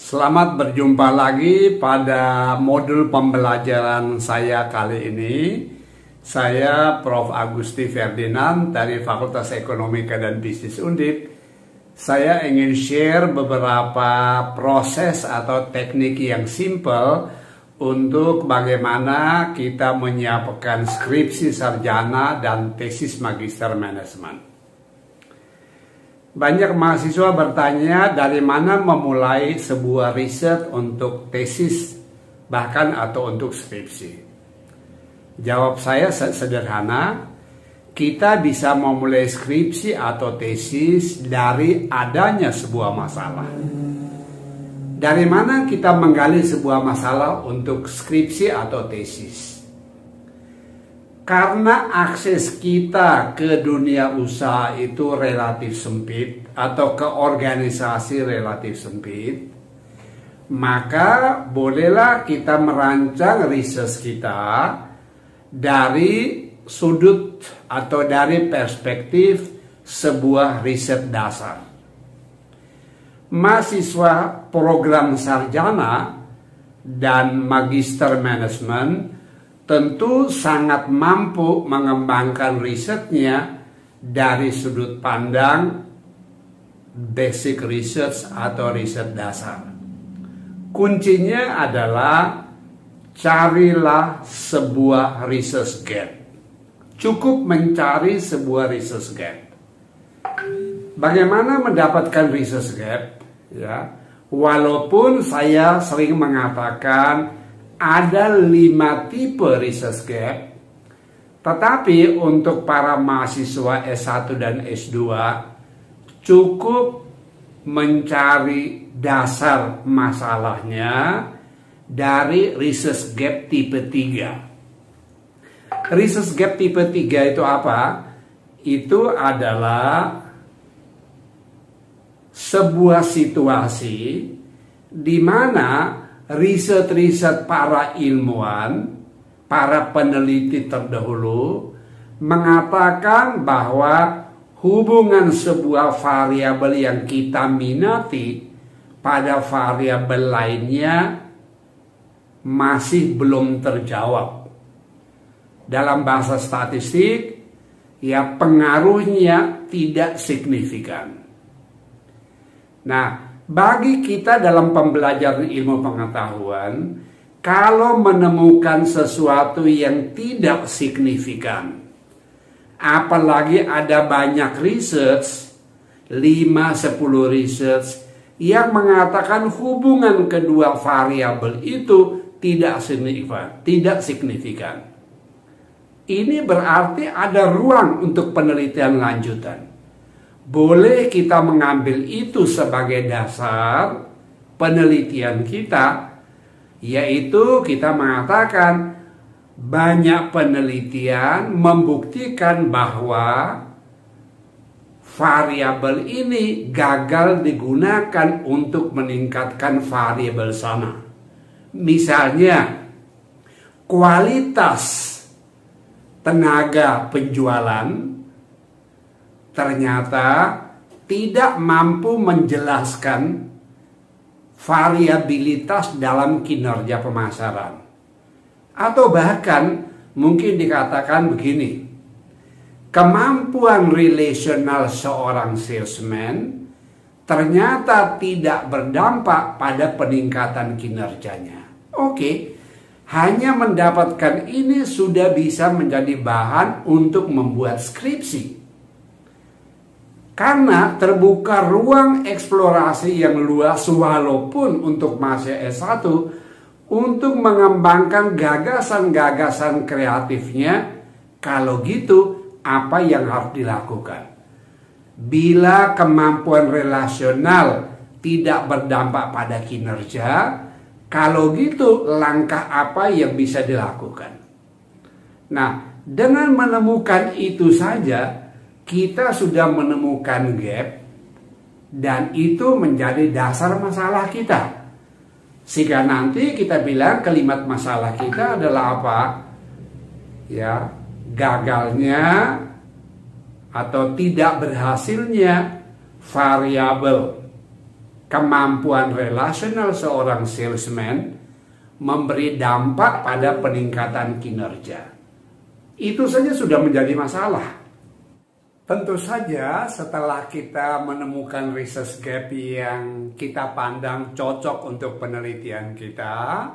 Selamat berjumpa lagi pada modul pembelajaran saya kali ini. Saya Prof. Agusti Ferdinand dari Fakultas Ekonomika dan Bisnis Undip. Saya ingin share beberapa proses atau teknik yang simple untuk bagaimana kita menyiapkan skripsi sarjana dan tesis magister manajemen. Banyak mahasiswa bertanya dari mana memulai sebuah riset untuk tesis bahkan atau untuk skripsi. Jawab saya sederhana, kita bisa memulai skripsi atau tesis dari adanya sebuah masalah. Dari mana kita menggali sebuah masalah untuk skripsi atau tesis? Karena akses kita ke dunia usaha itu relatif sempit atau ke organisasi relatif sempit, maka bolehlah kita merancang riset kita dari sudut atau dari perspektif sebuah riset dasar. Mahasiswa program sarjana dan magister manajemen tentu sangat mampu mengembangkan risetnya dari sudut pandang basic research atau riset dasar. Kuncinya adalah carilah sebuah research gap. Cukup mencari sebuah research gap. Bagaimana mendapatkan research gap? Ya, walaupun saya sering mengatakan ada 5 tipe research gap, tetapi untuk para mahasiswa S1 dan S2 cukup mencari dasar masalahnya dari research gap tipe 3. Research gap tipe 3 itu apa? Itu adalah sebuah situasi di mana riset-riset para ilmuwan, para peneliti terdahulu mengatakan bahwa hubungan sebuah variabel yang kita minati pada variabel lainnya masih belum terjawab. Dalam bahasa statistik, ya pengaruhnya tidak signifikan. Nah, bagi kita dalam pembelajaran ilmu pengetahuan, kalau menemukan sesuatu yang tidak signifikan, apalagi ada banyak research, 5-10 research, yang mengatakan hubungan kedua variabel itu tidak signifikan. Ini berarti ada ruang untuk penelitian lanjutan. Boleh kita mengambil itu sebagai dasar penelitian kita, yaitu kita mengatakan banyak penelitian membuktikan bahwa variabel ini gagal digunakan untuk meningkatkan variabel sana. Misalnya, kualitas tenaga penjualan ternyata tidak mampu menjelaskan variabilitas dalam kinerja pemasaran. Atau bahkan mungkin dikatakan begini, kemampuan relasional seorang salesman ternyata tidak berdampak pada peningkatan kinerjanya. Oke, hanya mendapatkan ini sudah bisa menjadi bahan untuk membuat skripsi. Karena terbuka ruang eksplorasi yang luas walaupun untuk mahasiswa S1 untuk mengembangkan gagasan-gagasan kreatifnya. Kalau gitu, apa yang harus dilakukan? Bila kemampuan relasional tidak berdampak pada kinerja, kalau gitu langkah apa yang bisa dilakukan? Nah, dengan menemukan itu saja, kita sudah menemukan gap dan itu menjadi dasar masalah kita. Sehingga nanti kita bilang kalimat masalah kita adalah apa? Ya, gagalnya atau tidak berhasilnya variabel kemampuan relasional seorang salesman memberi dampak pada peningkatan kinerja. Itu saja sudah menjadi masalah. Tentu saja setelah kita menemukan research gap yang kita pandang cocok untuk penelitian kita,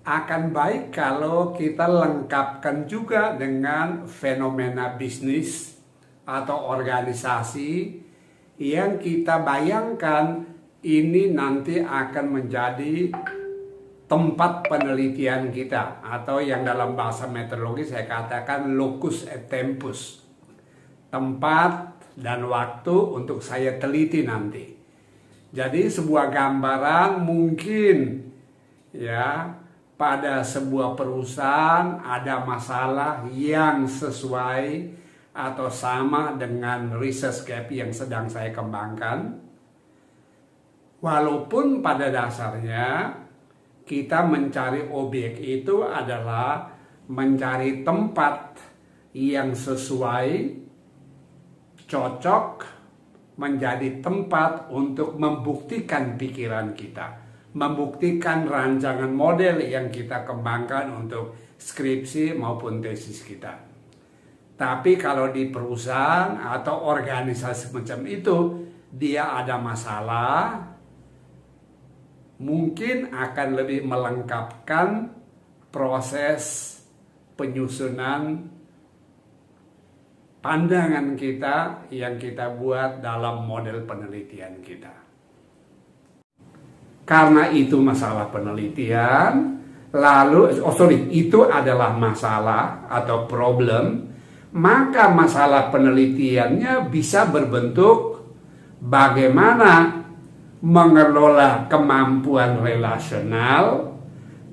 akan baik kalau kita lengkapkan juga dengan fenomena bisnis atau organisasi yang kita bayangkan ini nanti akan menjadi tempat penelitian kita, atau yang dalam bahasa meteorologi saya katakan locus et tempus, tempat dan waktu untuk saya teliti nanti. Jadi sebuah gambaran mungkin ya pada sebuah perusahaan ada masalah yang sesuai atau sama dengan research gap yang sedang saya kembangkan. Walaupun pada dasarnya kita mencari objek itu adalah mencari tempat yang sesuai, cocok, menjadi tempat untuk membuktikan pikiran kita, membuktikan rancangan model yang kita kembangkan untuk skripsi maupun tesis kita. Tapi kalau di perusahaan atau organisasi semacam itu, dia ada masalah, mungkin akan lebih melengkapkan proses penyusunan pandangan kita yang kita buat dalam model penelitian kita. Karena itu masalah penelitian, itu adalah masalah atau problem, maka masalah penelitiannya bisa berbentuk bagaimana mengelola kemampuan relasional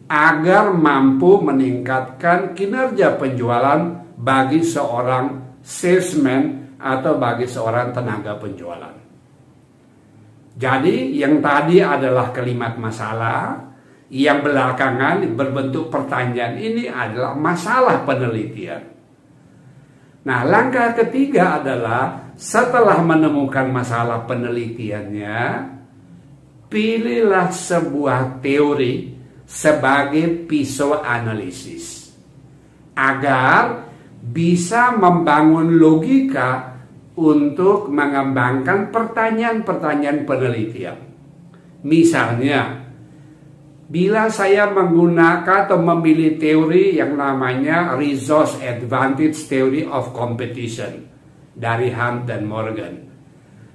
agar mampu meningkatkan kinerja penjualan bagi seorang salesman atau bagi seorang tenaga penjualan. Jadi yang tadi adalah kalimat masalah, yang belakangan berbentuk pertanyaan ini adalah masalah penelitian. Nah, langkah ketiga adalah setelah menemukan masalah penelitiannya, pilihlah sebuah teori sebagai pisau analisis agar bisa membangun logika untuk mengembangkan pertanyaan-pertanyaan penelitian. Misalnya, bila saya menggunakan atau memilih teori yang namanya Resource Advantage Theory of Competition dari Hunt dan Morgan,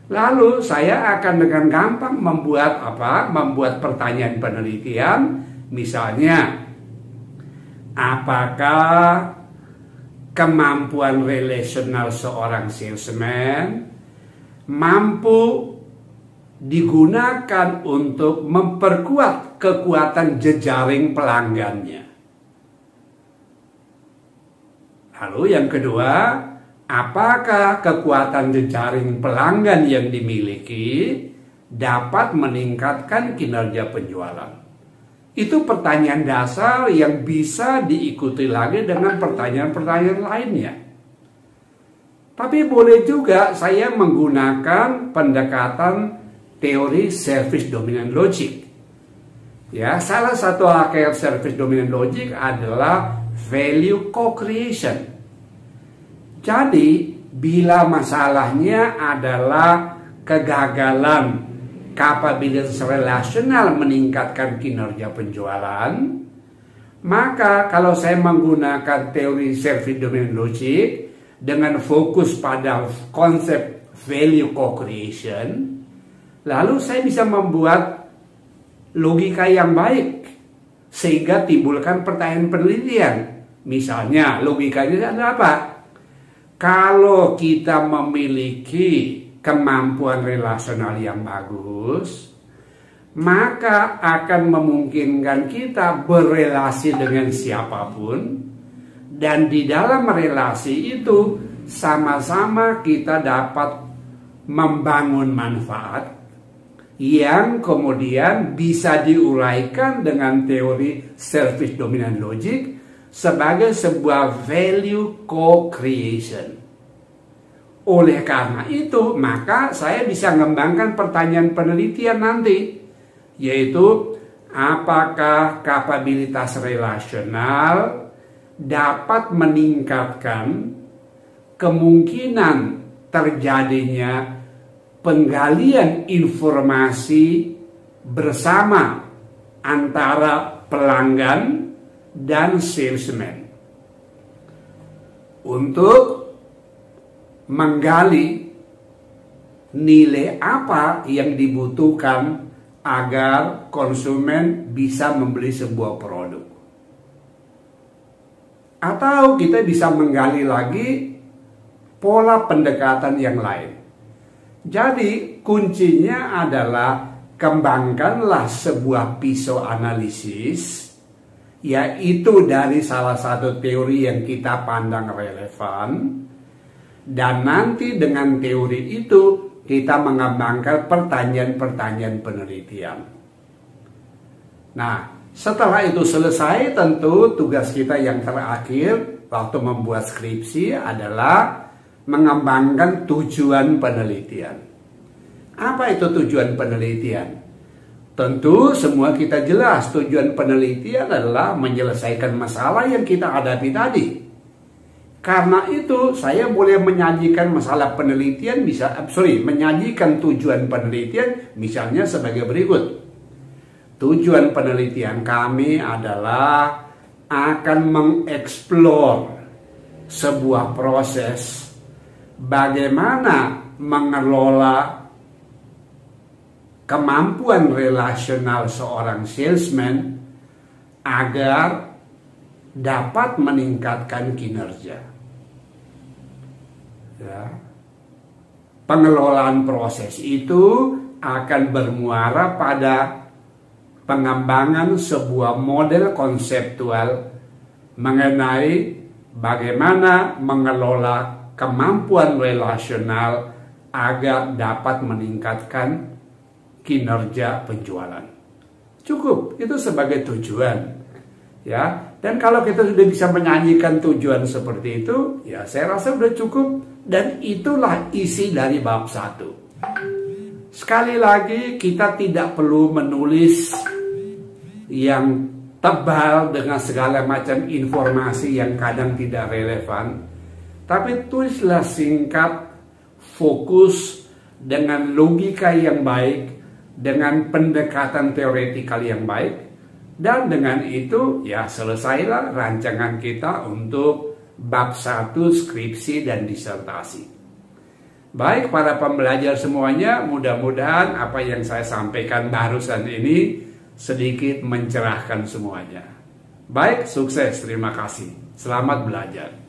lalu saya akan dengan gampang membuat pertanyaan penelitian. Misalnya, apakah kemampuan relasional seorang salesman mampu digunakan untuk memperkuat kekuatan jejaring pelanggannya? Lalu yang kedua, apakah kekuatan jejaring pelanggan yang dimiliki dapat meningkatkan kinerja penjualan? Itu pertanyaan dasar yang bisa diikuti lagi dengan pertanyaan-pertanyaan lainnya. Tapi boleh juga saya menggunakan pendekatan teori service dominant logic. Ya, salah satu hakikat service dominant logic adalah value co-creation. Jadi, bila masalahnya adalah kegagalan kapabilitas relasional meningkatkan kinerja penjualan, maka kalau saya menggunakan teori service dominant logic dengan fokus pada konsep value co-creation, lalu saya bisa membuat logika yang baik sehingga timbulkan pertanyaan penelitian. Misalnya logikanya adalah apa? Kalau kita memiliki kemampuan relasional yang bagus, maka akan memungkinkan kita berelasi dengan siapapun, dan di dalam relasi itu sama-sama kita dapat membangun manfaat yang kemudian bisa diuraikan dengan teori service dominant logic sebagai sebuah value co-creation. Oleh karena itu, maka saya bisa mengembangkan pertanyaan penelitian nanti, yaitu apakah kapabilitas relasional dapat meningkatkan kemungkinan terjadinya penggalian informasi bersama antara pelanggan dan salesman untuk menggali nilai apa yang dibutuhkan agar konsumen bisa membeli sebuah produk. Atau kita bisa menggali lagi pola pendekatan yang lain. Jadi kuncinya adalah kembangkanlah sebuah pisau analisis, yaitu dari salah satu teori yang kita pandang relevan, dan nanti dengan teori itu kita mengembangkan pertanyaan-pertanyaan penelitian. Nah, setelah itu selesai, tentu tugas kita yang terakhir waktu membuat skripsi adalah mengembangkan tujuan penelitian. Apa itu tujuan penelitian? Tentu semua kita jelas tujuan penelitian adalah menyelesaikan masalah yang kita hadapi tadi. Karena itu saya boleh menyajikan masalah penelitian menyajikan tujuan penelitian misalnya sebagai berikut. Tujuan penelitian kami adalah akan mengeksplor sebuah proses bagaimana mengelola kemampuan relasional seorang salesman agar dapat meningkatkan kinerja. Ya. Pengelolaan proses itu akan bermuara pada pengembangan sebuah model konseptual mengenai bagaimana mengelola kemampuan relasional agar dapat meningkatkan kinerja penjualan. Cukup, itu sebagai tujuan. Ya, dan kalau kita sudah bisa menyanyikan tujuan seperti itu, ya saya rasa sudah cukup, dan itulah isi dari bab 1. Sekali lagi, kita tidak perlu menulis yang tebal dengan segala macam informasi yang kadang tidak relevan, tapi tulislah singkat, fokus, dengan logika yang baik, dengan pendekatan teoretikal yang baik, dan dengan itu ya selesailah rancangan kita untuk bab 1 skripsi dan disertasi. Baik para pembelajar semuanya, mudah-mudahan apa yang saya sampaikan barusan ini sedikit mencerahkan semuanya. Baik, sukses, terima kasih. Selamat belajar.